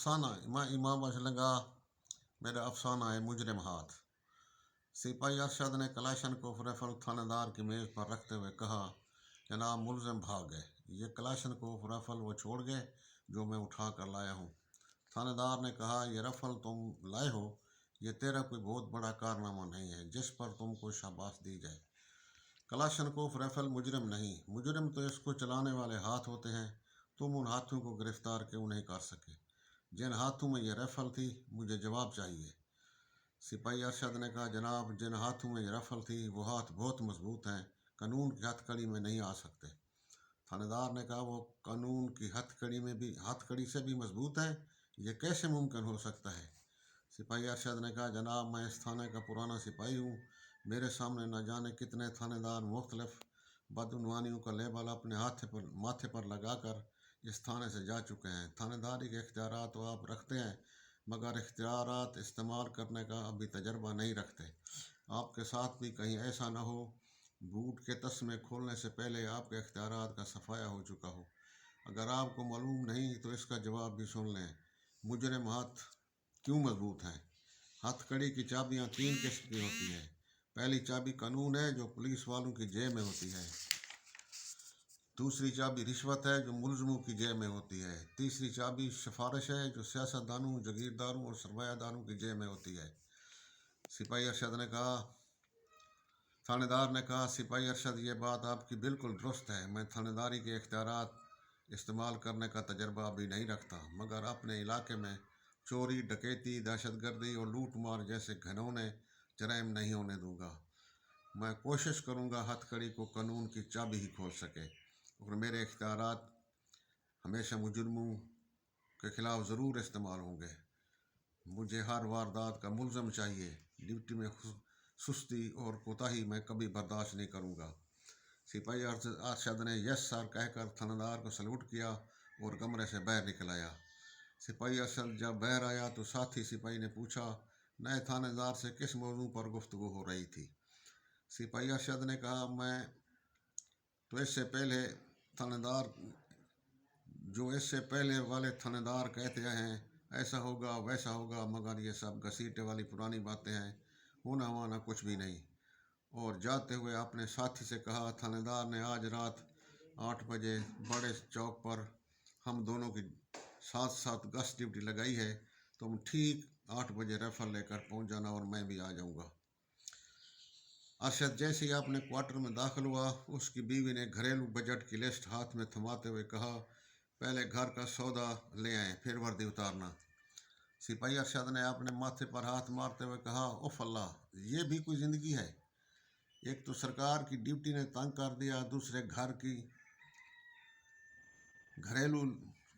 افسانہ امام اشلنگا میرا افسانہ ہے مجرم ہاتھ۔ سپاہی ارشد نے کلاشن کو رائفل تھانے دار کی میز پر رکھتے ہوئے کہا، جناب ملزم بھاگ گئے، یہ کلاشن کو رائفل وہ چھوڑ گئے جو میں اٹھا کر لایا ہوں۔ تھانے دار نے کہا، یہ رائفل تم لائے ہو، یہ تیرا کوئی بہت بڑا کارنامہ نہیں ہے جس پر تم کو شاباش دی جائے۔ کلاشن کو رائفل مجرم نہیں، مجرم تو اس کو چلانے والے ہاتھ ہوتے ہیں۔ تم ان ہاتھوں کو گرفتار کیوں نہیں کر سکے؟ جن ہاتھوں میں یہ رائفل تھی، مجھے جواب چاہیے۔ سپاہی ارشد نے کہا، جناب جن ہاتھوں میں یہ رائفل تھی وہ ہاتھ بہت مضبوط ہیں، قانون کی ہتھ کڑی میں نہیں آ سکتے۔ تھانے دار نے کہا، وہ قانون کی ہتھ کڑی سے بھی مضبوط ہے، یہ کیسے ممکن ہو سکتا ہے؟ سپاہی ارشد نے کہا، جناب میں اس تھانے کا پرانا سپاہی ہوں، میرے سامنے نہ جانے کتنے تھانے دار مختلف بدعنوانیوں کا لیبل اپنے ماتھے پر لگا کر اس تھانے سے جا چکے ہیں۔ تھانے داری کے اختیارات تو آپ رکھتے ہیں، مگر اختیارات استعمال کرنے کا ابھی تجربہ نہیں رکھتے۔ آپ کے ساتھ بھی کہیں ایسا نہ ہو بوٹ کے تسمے کھولنے سے پہلے آپ کے اختیارات کا صفایا ہو چکا ہو۔ اگر آپ کو معلوم نہیں تو اس کا جواب بھی سن لیں۔ مجرم ہاتھ کیوں مضبوط ہیں؟ ہتھ کڑی کی چابیاں 3 قسم کی ہوتی ہیں۔ پہلی چابی قانون ہے جو پولیس والوں کی جیب میں ہوتی ہے۔ دوسری چابی رشوت ہے جو ملزموں کی جیب میں ہوتی ہے۔ تیسری چابی سفارش ہے جو سیاست دانوں، جاگیرداروں اور سرمایہ داروں کی جیب میں ہوتی ہے۔ سپاہی ارشد نے کہا، تھانے دار نے کہا، سپاہی ارشد یہ بات آپ کی بالکل درست ہے، میں تھانے داری کے اختیارات استعمال کرنے کا تجربہ ابھی نہیں رکھتا، مگر اپنے علاقے میں چوری، ڈکیتی، دہشت گردی اور لوٹ مار جیسے گھنونے جرائم نہیں ہونے دوں گا۔ میں کوشش کروں گا ہتھ کڑی کو قانون کی چابی ہی کھول سکے، اور میرے اختیارات ہمیشہ مجرموں کے خلاف ضرور استعمال ہوں گے۔ مجھے ہر واردات کا ملزم چاہیے، ڈیوٹی میں سستی اور کوتاہی میں کبھی برداشت نہیں کروں گا۔ سپاہی ارشد نے یس سر کہہ کر تھانے دار کو سلوٹ کیا اور کمرے سے باہر نکل آیا۔ سپاہی ارشد جب باہر آیا تو ساتھی سپاہی نے پوچھا، نئے تھانے دار سے کس موضوع پر گفتگو ہو رہی تھی؟ سپاہی ارشد نے کہا، میں تو اس سے پہلے والے تھانے دار کہتے ہیں ایسا ہوگا ویسا ہوگا، مگر یہ سب گھسیٹے والی پرانی باتیں ہیں، ہونا ہوانا کچھ بھی نہیں۔ اور جاتے ہوئے اپنے ساتھی سے کہا، تھانے دار نے آج رات 8 بجے بڑے چوک پر ہم دونوں کی ساتھ گشت ڈیوٹی لگائی ہے، تم ٹھیک 8 بجے رائفل لے کر پہنچ جانا اور میں بھی آ جاؤں گا۔ ارشد جیسے ہی اپنے کوارٹر میں داخل ہوا، اس کی بیوی نے گھریلو بجٹ کی لسٹ ہاتھ میں تھماتے ہوئے کہا، پہلے گھر کا سودا لے آئیں پھر وردی اتارنا۔ سپاہی ارشد نے اپنے ماتھے پر ہاتھ مارتے ہوئے کہا، اف اللہ، یہ بھی کوئی زندگی ہے؟ ایک تو سرکار کی ڈیوٹی نے تنگ کر دیا، دوسرے گھر کی گھریلو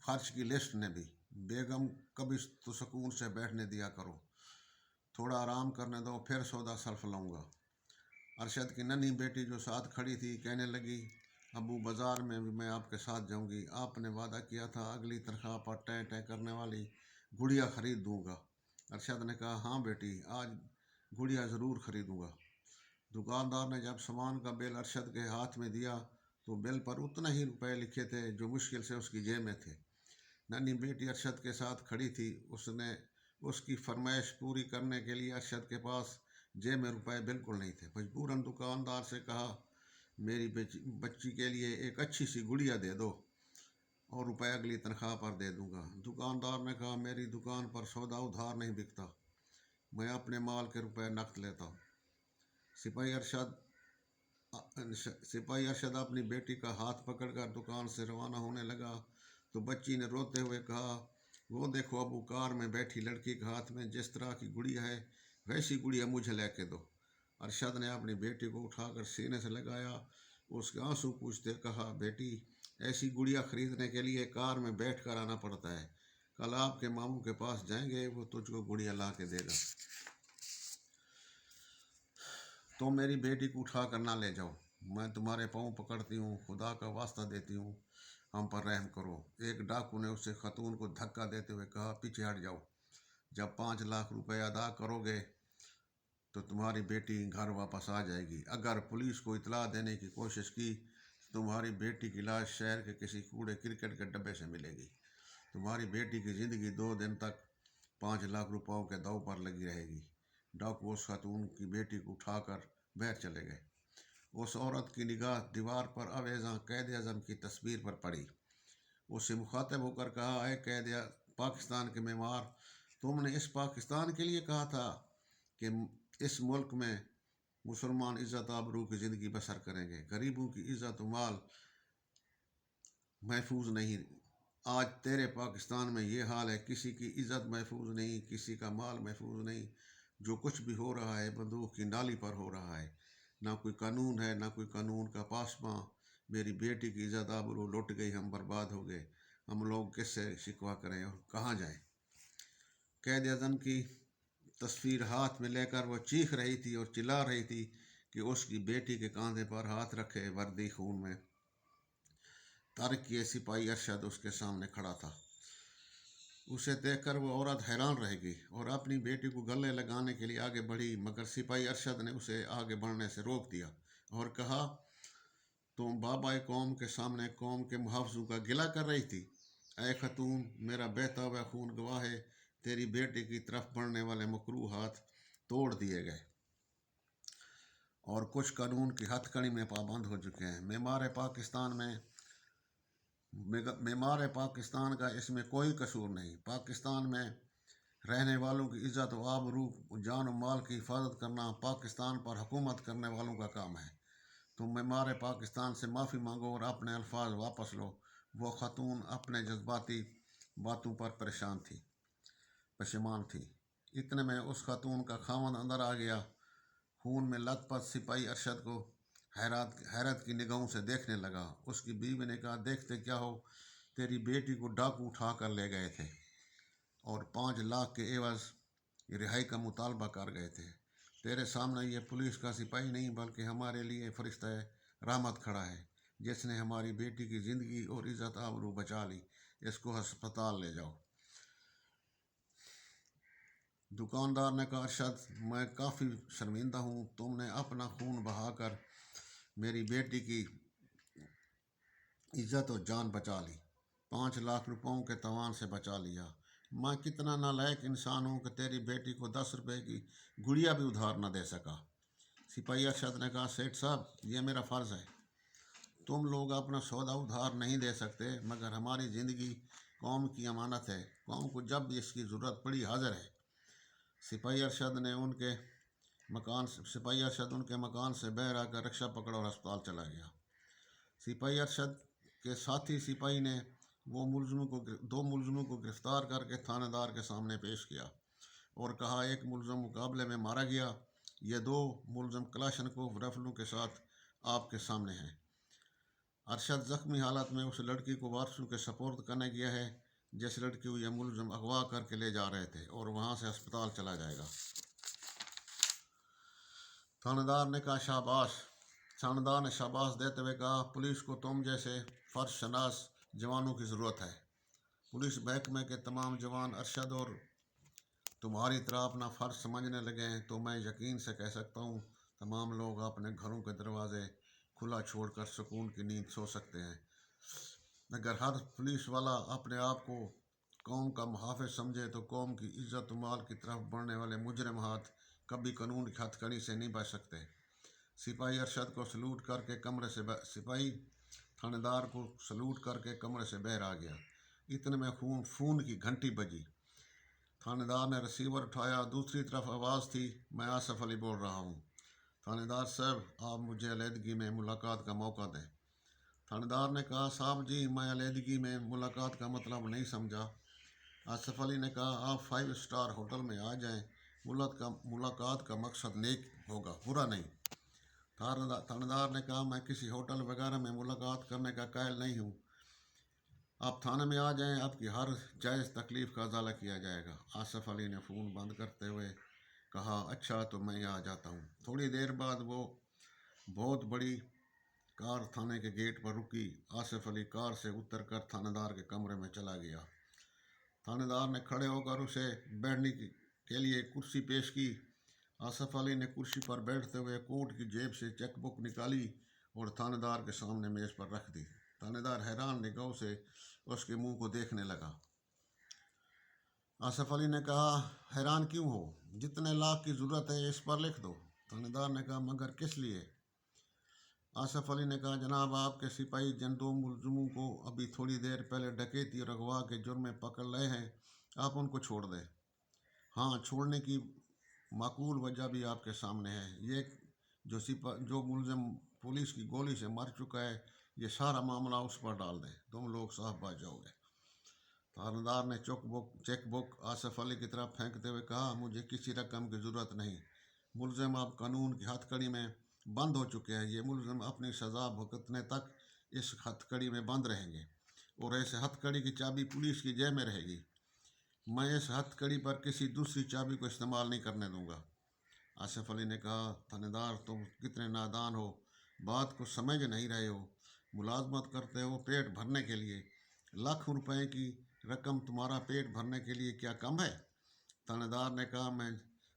خرچ کی لسٹ نے بھی۔ بیگم کبھی تو سکون سے بیٹھنے دیا کرو، تھوڑا آرام کرنے دو، پھر سودا سلف لاؤں گا۔ ارشد کی ننھی بیٹی جو ساتھ کھڑی تھی کہنے لگی، ابو بازار میں بھی میں آپ کے ساتھ جاؤں گی، آپ نے وعدہ کیا تھا اگلی تنخواہ پر ٹیں کرنے والی گڑیا خرید دوں گا۔ ارشد نے کہا، ہاں بیٹی، آج گڑیا ضرور خریدوں گا۔ دکاندار نے جب سامان کا بل ارشد کے ہاتھ میں دیا تو بل پر اتنے ہی روپے لکھے تھے جو مشکل سے اس کی جیب میں تھے۔ ننھی بیٹی ارشد کے ساتھ کھڑی تھی، اس کی فرمائش پوری کرنے کے لیے ارشد کے پاس جیب میں روپے بالکل نہیں تھے۔ مجبوراً دکاندار سے کہا، میری بچی کے لیے ایک اچھی سی گڑیا دے دو اور روپے اگلی تنخواہ پر دے دوں گا۔ دکاندار نے کہا، میری دکان پر سودا ادھار نہیں بکتا، میں اپنے مال کے روپے نقد لیتا ہوں۔ سپاہی ارشد اپنی بیٹی کا ہاتھ پکڑ کر دکان سے روانہ ہونے لگا تو بچی نے روتے ہوئے کہا، وہ دیکھو ابو، کار میں بیٹھی لڑکی کے ہاتھ میں جس طرح کی گڑیا ہے ویسی گڑیا مجھے لے کے دو۔ ارشد نے اپنی بیٹی کو اٹھا کر سینے سے لگایا، اس کے آنسو پوچھتے کہا، بیٹی، ایسی گڑیا خریدنے کے لیے کار میں بیٹھ کر آنا پڑتا ہے، کل آپ کے ماموں کے پاس جائیں گے، وہ تجھ کو گڑیا لا کے دے گا۔ تو میری بیٹی کو اٹھا کر نہ لے جاؤ، میں تمہارے پاؤں پکڑتی ہوں، خدا کا واسطہ دیتی ہوں، ہم پر رحم کرو۔ ایک ڈاکو نے اسے خاتون کو دھکا دیتے ہوئے کہا، پیچھے ہٹ جاؤ، جب 5 لاکھ روپے ادا کرو گے تو تمہاری بیٹی گھر واپس آ جائے گی۔ اگر پولیس کو اطلاع دینے کی کوشش کی تو تمہاری بیٹی کی لاش شہر کے کسی کوڑے کرکٹ کے ڈبے سے ملے گی۔ तुम्हारी बेटी की ज़िंदगी 2 दिन तक 5 लाख रुपयों के दांव पर लगी रहेगी। डाकू उस खातून की बेटी को उठाकर बाहर चले गए। उस औरत की निगाह दीवार पर अवेज़ा कैद आज़म की तस्वीर पर पड़ी। उससे मुखातिब होकर कहा, है कैद पाकिस्तान के मेमार, तुमने इस पाकिस्तान के लिए कहा था कि इस मुल्क में मुसलमान इज़्ज़त आबरू की ज़िंदगी बसर करेंगे, गरीबों की इज़्ज़त माल महफूज नहीं। आज तेरे पाकिस्तान में ये हाल है, किसी की इज़्ज़त महफूज नहीं, किसी का माल महफूज नहीं। जो कुछ भी हो रहा है बंदूक की नाली पर हो रहा है। ना कोई कानून है, ना कोई कानून का पासमां। मेरी बेटी की इज़्ज़त आबरू लुट गई, हम बर्बाद हो गए। हम लोग किससे शिकवा करें और कहाँ जाएं? कैद आज़म की तस्वीर हाथ में लेकर वो चीख रही थी और चिल्ला रही थी कि उसकी बेटी के कांधे पर हाथ रखे वर्दी खून में तारिक किए सिपाही अरशद उसके सामने खड़ा था। उसे देखकर वो औरत हैरान रह गई और अपनी बेटी को गले लगाने के लिए आगे बढ़ी, मगर सिपाही अरशद ने उसे आगे बढ़ने से रोक दिया और कहा, तुम बाबा कौम के सामने कौम के मुहाफ़िज़ों का गिला कर रही थी। ऐ खतून, मेरा बहता हुआ खून गवाह है, तेरी बेटी की तरफ बढ़ने वाले मकरूह हाथ तोड़ दिए गए और कुछ कानून की हथकड़ी में पाबंद हो चुके हैं। मेमार पाकिस्तान का इसमें कोई कसूर नहीं। पाकिस्तान में रहने वालों की इज़्ज़त व आबरू, जान व माल की हिफाजत करना पाकिस्तान पर हुकूमत करने वालों का काम है। तुम मेमार पाकिस्तान से माफ़ी मांगो और अपने अल्फाज वापस लो। वो खातून अपने जज्बाती बातों पर पशेमान थी। इतने में उस खातून का खामन अंदर आ गया। खून में लथपथ सिपाही अरशद को हैरत की निगाहों से देखने लगा। उसकी बीवी ने कहा, देखते क्या हो, तेरी बेटी को डाकू उठा कर ले गए थे और 5 लाख के एवज रिहाई का मुतालबा कर गए थे। तेरे सामने ये पुलिस का सिपाही नहीं बल्कि हमारे लिए फरिश्ता रहमत खड़ा है, जिसने हमारी बेटी की ज़िंदगी और इज़्ज़त आबरू बचा ली। इसको अस्पताल ले जाओ। दुकानदार ने कहा, अरशद, मैं काफ़ी शर्मिंदा हूँ। तुमने अपना खून बहाकर मेरी बेटी की इज़्ज़त और जान बचा ली, 5 लाख रुपयों के तवान से बचा लिया। मैं कितना नालायक इंसान हूँ कि तेरी बेटी को 10 रुपए की गुड़िया भी उधार न दे सका। सिपाही अरशद ने कहा, सेठ साहब, ये मेरा फ़र्ज़ है। तुम लोग अपना सौदा उधार नहीं दे सकते, मगर हमारी ज़िंदगी कौम की अमानत है। कौम को जब भी इसकी ज़रूरत पड़ी हाज़िर है। सिपाही अरशद उनके मकान से बाहर आकर रिक्शा पकड़ा और अस्पताल चला गया। सिपाही अरशद के साथी सिपाही ने दो मुलज़मों को गिरफ्तार करके थानेदार के सामने पेश किया और कहा, एक मुलज़म मुकाबले में मारा गया। ये 2 मुलज़म कलाशनकोव राइफलों के साथ आपके सामने हैं। अरशद ज़ख्मी हालत में उस लड़की को वारसों के सपुर्द करने गया है जिस लड़की को यह मुलज़म अगवा करके ले जा रहे थे और वहाँ से अस्पताल चला जाएगा। थानेदार ने कहा, शाबाश। थानेदार ने शाबाश देते हुए कहा, पुलिस को तुम जैसे फ़र्ज शनास जवानों की ज़रूरत है। पुलिस महकमे के तमाम जवान अरशद और तुम्हारी तरह अपना फ़र्ज समझने लगे हैं तो मैं यकीन से कह सकता हूँ, तमाम लोग अपने घरों के दरवाजे खुला छोड़कर सुकून की नींद सो सकते हैं। अगर हर पुलिस वाला अपने आप को कौम का मुहाफ़िज़ समझे तो कौम की इज़्ज़त माल की तरफ बढ़ने वाले मुजरिम हाथ कभी कानून की हथकड़ी से नहीं बच सकते। सिपाही अरशद को सलूट करके सिपाही थानेदार को सलूट करके कमरे से बाहर आ गया। इतने में फ़ोन की घंटी बजी। थानेदार ने रिसीवर उठाया। दूसरी तरफ आवाज़ थी, मैं आसफ़ अली बोल रहा हूँ। थानेदार साहब, आप मुझे अलहदगी में मुलाकात का मौका दें। थानेदार ने कहा, साहब जी, मैं अलहदगी में मुलाकात का मतलब नहीं समझा। आसफ़ अली ने कहा, आप 5 स्टार होटल में आ जाएं। मुलाकात का मकसद नेक होगा, बुरा नहीं। थानेदार ने कहा, मैं किसी होटल वगैरह में मुलाकात करने का कायल नहीं हूँ। आप थाने में आ जाएं, आपकी हर जायज़ तकलीफ़ का अज़ाला किया जाएगा। आसफ़ अली ने फ़ोन बंद करते हुए कहा, अच्छा, तो मैं आ जाता हूँ। थोड़ी देर बाद वो बहुत बड़ी कार थाने के गेट पर रुकी। आसफ़ अली कार से उतरकर थानेदार के कमरे में चला गया। थानेदार ने खड़े होकर उसे बैठने के लिए कुर्सी पेश की। आसफ़ अली ने कुर्सी पर बैठते हुए कोट की जेब से चेकबुक निकाली और थानेदार के सामने मेज़ पर रख दी। थानेदार हैरान निगाहों से उसके मुंह को देखने लगा। आसफ अली ने कहा, हैरान क्यों हो, जितने लाख की ज़रूरत है इस पर लिख दो। थानेदार ने कहा, मगर किस लिए? आसफ अली ने कहा, जनाब आपके सिपाही जिन दो मुलजमों को अभी थोड़ी देर पहले डकैती और अगवा के जुर्म में पकड़ रहे हैं, आप उनको छोड़ दें। हाँ, छोड़ने की माकूल वजह भी आपके सामने है। ये जो मुलजिम पुलिस की गोली से मर चुका है, ये सारा मामला उस पर डाल दें, तुम लोग साफ बच जाओगे। थानेदार ने चेक बुक आसफ अली की तरफ फेंकते हुए कहा, मुझे किसी रकम की ज़रूरत नहीं। मुलजिम अब कानून की हथकड़ी में बंद हो चुके हैं। ये मुलजिम अपनी सज़ा भुगतने तक इस हथकड़ी में बंद रहेंगे और ऐसे हथकड़ी की चाबी पुलिस की जेब में रहेगी। मैं इस हथकड़ी पर किसी दूसरी चाबी को इस्तेमाल नहीं करने दूंगा। आसफ अली ने कहा, थानेदार तुम कितने नादान हो, बात को समझ नहीं रहे हो। मुलाजमत करते हो पेट भरने के लिए, लाखों रुपए की रकम तुम्हारा पेट भरने के लिए क्या कम है? थानेदार ने कहा, मैं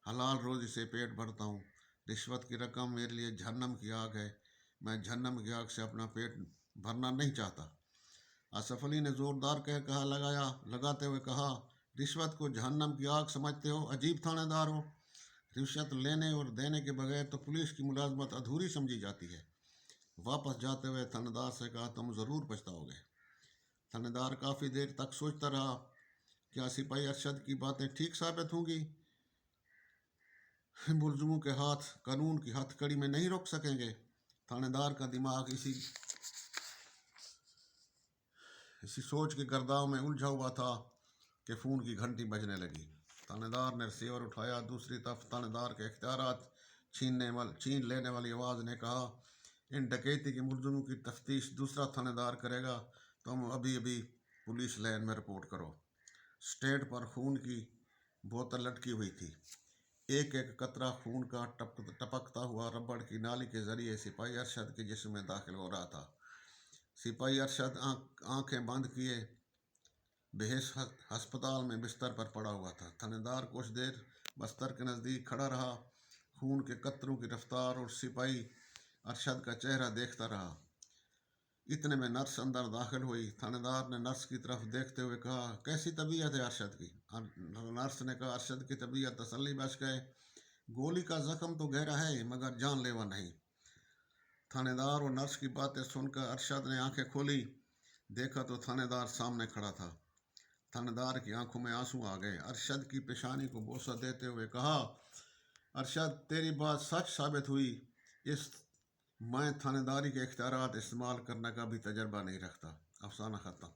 हलाल रोज़ी से पेट भरता हूँ। रिश्वत की रकम मेरे लिए जहन्नम की आग है। मैं जहन्नम की आग से अपना पेट भरना नहीं चाहता। आसफ अली ने ज़ोरदार कहा लगाते हुए कहा, रिश्वत को जहन्नम की आग समझते हो? अजीब थानेदार हो। रिश्वत लेने और देने के बगैर तो पुलिस की मुलाजमत अधूरी समझी जाती है। वापस जाते हुए थानेदार से कहा, तुम ज़रूर पछताओगे। थानेदार काफ़ी देर तक सोचता रहा, क्या सिपाही अरशद की बातें ठीक साबित होंगी? मुलजिमों के हाथ कानून की हथकड़ी में नहीं रोक सकेंगे। थानेदार का दिमाग इसी सोच के गर्दाव में उलझा हुआ था कि फ़ोन की घंटी बजने लगी। थानेदार ने रिसीवर उठाया। दूसरी तरफ थानेदार के इख्तियारात छीन लेने वाली आवाज़ ने कहा, इन डकैती के मुलजिमों की तफ्तीश दूसरा थानेदार करेगा, तुम अभी अभी पुलिस लाइन में रिपोर्ट करो। स्टेट पर खून की बोतल लटकी हुई थी। एक एक कतरा खून का टपकता हुआ रबड़ की नाली के जरिए सिपाही अरशद के जिस्म में दाखिल हो रहा था। सिपाही अरशद आंखें बंद किए बेहोश अस्पताल में बिस्तर पर पड़ा हुआ था। थानेदार कुछ देर बस्तर के नज़दीक खड़ा रहा, खून के कतरों की रफ्तार और सिपाही अरशद का चेहरा देखता रहा। इतने में नर्स अंदर दाखिल हुई। थानेदार ने नर्स की तरफ देखते हुए कहा, कैसी तबीयत है अरशद की? नर्स ने कहा, अरशद की तबीयत तसल्ली बख्श है, गोली का जख्म तो गहरा है मगर जानलेवा नहीं। थानेदार और नर्स की बातें सुनकर अरशद ने आंखें खोली। देखा तो थानेदार सामने खड़ा था। थानेदार की आंखों में आंसू आ गए। अरशद की पेशानी को बोसा देते हुए कहा, अरशद तेरी बात सच साबित हुई। मैं थानेदारी के इख्तियारात इस्तेमाल करने का भी तजर्बा नहीं रखता। अफसाना ख़त्म।